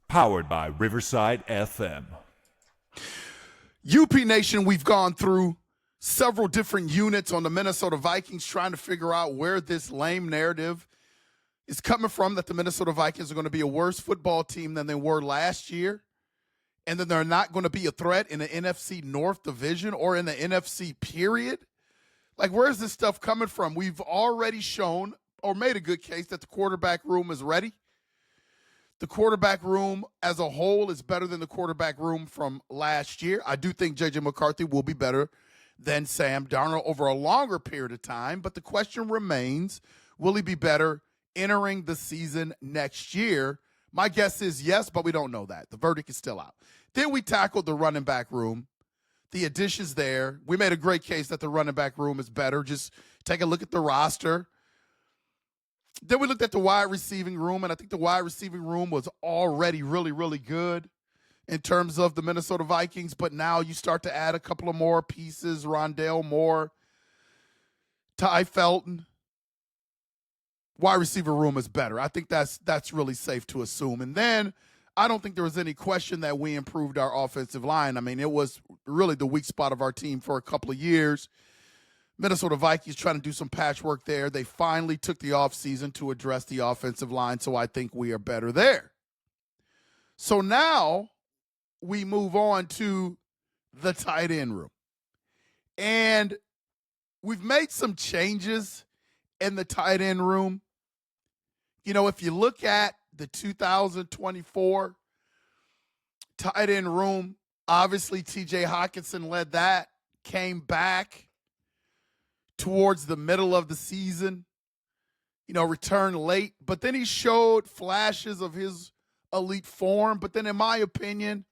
Powered by Riverside FM. UP Nation, we've gone through several different units on the Minnesota Vikings trying to figure out where this lame narrative is coming from, that the Minnesota Vikings are going to be a worse football team than they were last year, and then they're not going to be a threat in the NFC North division or in the NFC period. Like, where's this stuff coming from? We've already shown or made a good case that the quarterback room is ready. The quarterback room as a whole is better than the quarterback room from last year. I do think JJ McCarthy will be better than Sam Darnold over a longer period of time, but the question remains, will he be better entering the season next year? My guess is yes, but we don't know that. The verdict is still out. Then we tackled the running back room, the additions there. We made a great case that the running back room is better. Just take a look at the roster. Then we looked at the wide receiving room, and I think the wide receiving room was already really, really good in terms of the Minnesota Vikings, but now you start to add a couple of more pieces, Rondale Moore, Ty Felton. Wide receiver room is better. I think that's really safe to assume. And then I don't think there was any question that we improved our offensive line. I mean, it was really the weak spot of our team for a couple of years. Minnesota Vikings trying to do some patchwork there. They finally took the offseason to address the offensive line, so I think we are better there. So now we move on to the tight end room. And we've made some changes in the tight end room. You know, if you look at the 2024 tight end room, obviously TJ Hockenson led that, came back towards the middle of the season, returned late. But then he showed flashes of his elite form. But then in my opinion,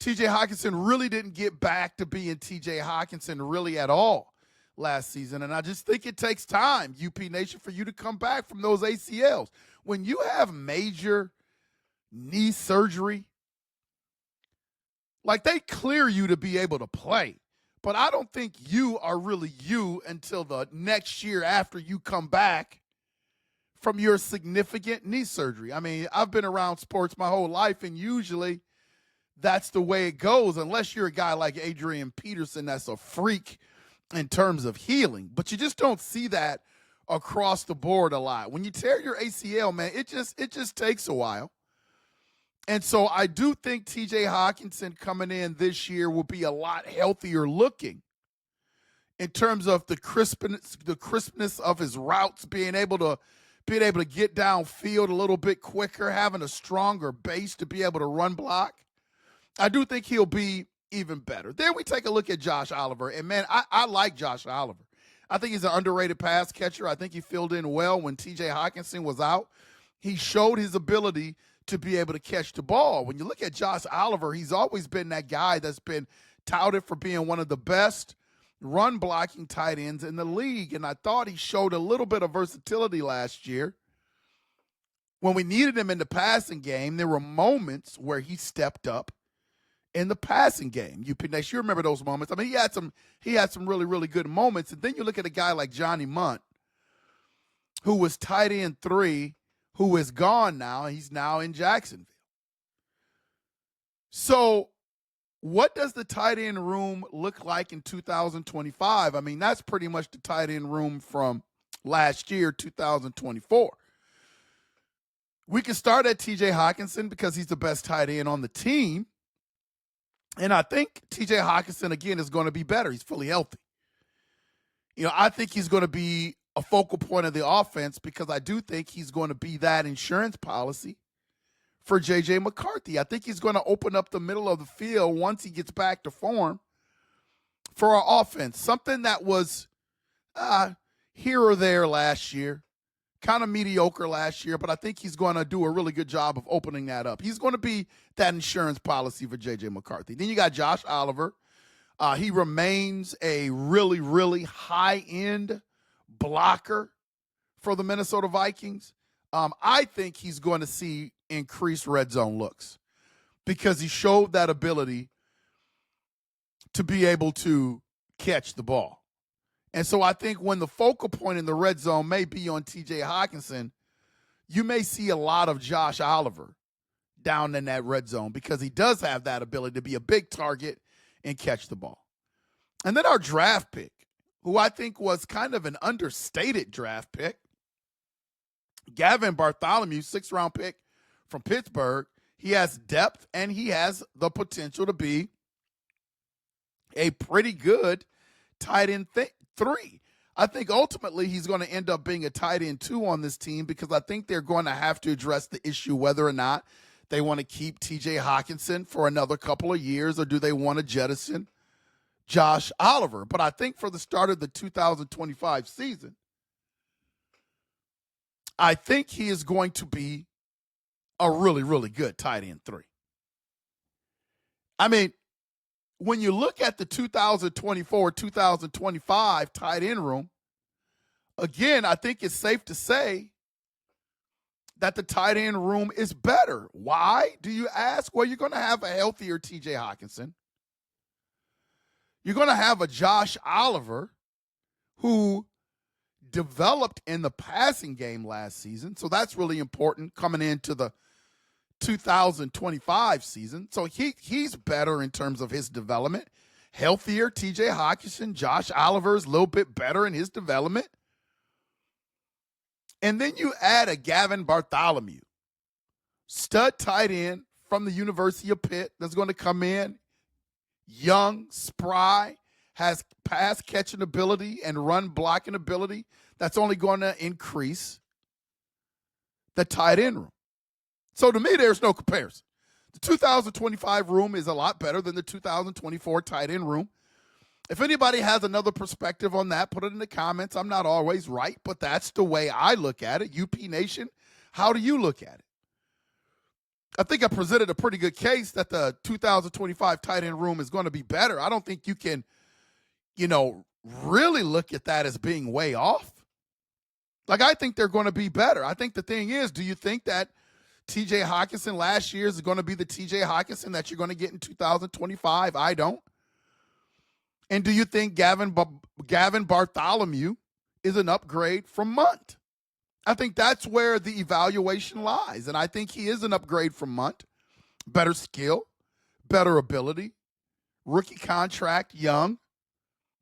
TJ Hockenson really didn't get back to being TJ Hockenson really at all last season. And I just think it takes time, UP Nation, for you to come back from those ACLs. When you have major knee surgery, like, they clear you to be able to play. But I don't think you are really you until the next year after you come back from your significant knee surgery. I mean, I've been around sports my whole life, and usually that's the way it goes, unless you're a guy like Adrian Peterson that's a freak in terms of healing. But you just don't see that across the board a lot. When you tear your ACL, man, it just takes a while. And so I do think TJ Hockenson coming in this year will be a lot healthier looking in terms of the crispness of his routes, being able to get downfield a little bit quicker, having a stronger base to be able to run block. I do think he'll be even better. Then we take a look at Josh Oliver, and man, I like Josh Oliver. I think he's an underrated pass catcher. I think he filled in well when TJ Hockenson was out. He showed his ability to be able to catch the ball. When you look at Josh Oliver, he's always been that guy that's been touted for being one of the best run blocking tight ends in the league. And I thought he showed a little bit of versatility last year. When we needed him in the passing game, there were moments where he stepped up in the passing game. You remember those moments. I mean, he had some really, really good moments. And then you look at a guy like Johnny Munt, who was tight end 3, who is gone now. He's now in Jacksonville. So what does the tight end room look like in 2025? I mean, that's pretty much the tight end room from last year, 2024. We can start at TJ Hockenson because he's the best tight end on the team. And I think TJ Hockenson, again, is going to be better. He's fully healthy. I think he's going to be a focal point of the offense because I do think he's going to be that insurance policy for JJ McCarthy. I think he's going to open up the middle of the field once he gets back to form for our offense. Something that was here or there last year, kind of mediocre last year, but I think he's going to do a really good job of opening that up. He's going to be that insurance policy for JJ McCarthy. Then you got Josh Oliver. He remains a really, really high-end blocker for the Minnesota Vikings. I think he's going to see increased red zone looks because he showed that ability to be able to catch the ball. And so I think when the focal point in the red zone may be on TJ Hockenson, you may see a lot of Josh Oliver down in that red zone because he does have that ability to be a big target and catch the ball. And then our draft pick, who I think was kind of an understated draft pick, Gavin Bartholomew, 6th-round pick from Pittsburgh. He has depth and he has the potential to be a pretty good tight end 3. I think ultimately he's going to end up being a tight end 2 on this team because I think they're going to have to address the issue whether or not they want to keep TJ Hockenson for another couple of years or do they want to jettison Josh Oliver. But I think for the start of the 2025 season, I think he is going to be a really, really good tight end 3. I mean, when you look at the 2024-2025 tight end room, again, I think it's safe to say that the tight end room is better. Why, do you ask? Well, you're going to have a healthier TJ Hockenson. You're going to have a Josh Oliver who developed in the passing game last season, so that's really important coming into the 2025 season. So he's better in terms of his development. Healthier TJ Hockenson. Josh Oliver is a little bit better in his development. And then you add a Gavin Bartholomew, stud tight end from the University of Pitt that's going to come in, young, spry, has pass catching ability and run blocking ability that's only going to increase the tight end room. So to me, there's no comparison. The 2025 room is a lot better than the 2024 tight end room. If anybody has another perspective on that, put it in the comments. I'm not always right, but that's the way I look at it. UP Nation, how do you look at it? I think I presented a pretty good case that the 2025 tight end room is going to be better. I don't think you can, really look at that as being way off. Like, I think they're going to be better. I think the thing is, do you think that TJ Hockenson last year is going to be the TJ Hockenson that you're going to get in 2025? I don't. And do you think Gavin Bartholomew is an upgrade from Munt? I think that's where the evaluation lies. And I think he is an upgrade from Munt. Better skill, better ability, rookie contract, young.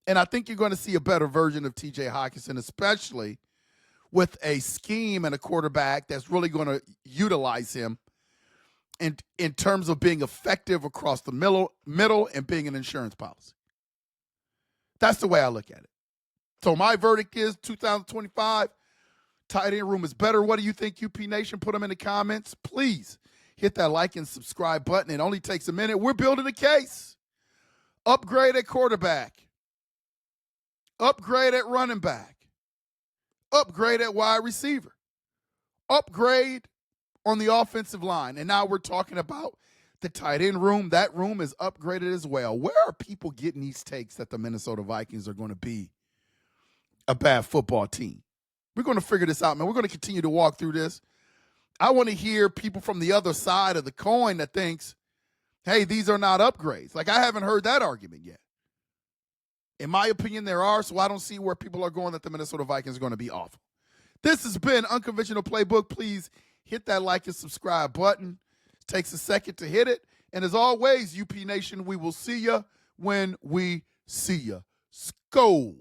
And I think you're going to see a better version of TJ Hockenson, especially with a scheme and a quarterback that's really going to utilize him in terms of being effective across the middle and being an insurance policy. That's the way I look at it. So my verdict is 2025 tight end room is better. What do you think, UP Nation? Put them in the comments. Please hit that like and subscribe button. It only takes a minute. We're building a case. Upgrade at quarterback. Upgrade at running back. Upgrade at wide receiver. Upgrade on the offensive line. And now we're talking about the tight end room. That room is upgraded as well. Where are people getting these takes that the Minnesota Vikings are going to be a bad football team? We're going to figure this out, man. We're going to continue to walk through this. I want to hear people from the other side of the coin that thinks, hey, these are not upgrades. Like, I haven't heard that argument yet. In my opinion, there are, so I don't see where people are going that the Minnesota Vikings are going to be awful. This has been Unconventional Playbook. Please hit that like and subscribe button. It takes a second to hit it. And as always, UP Nation, we will see you when we see you. Skol.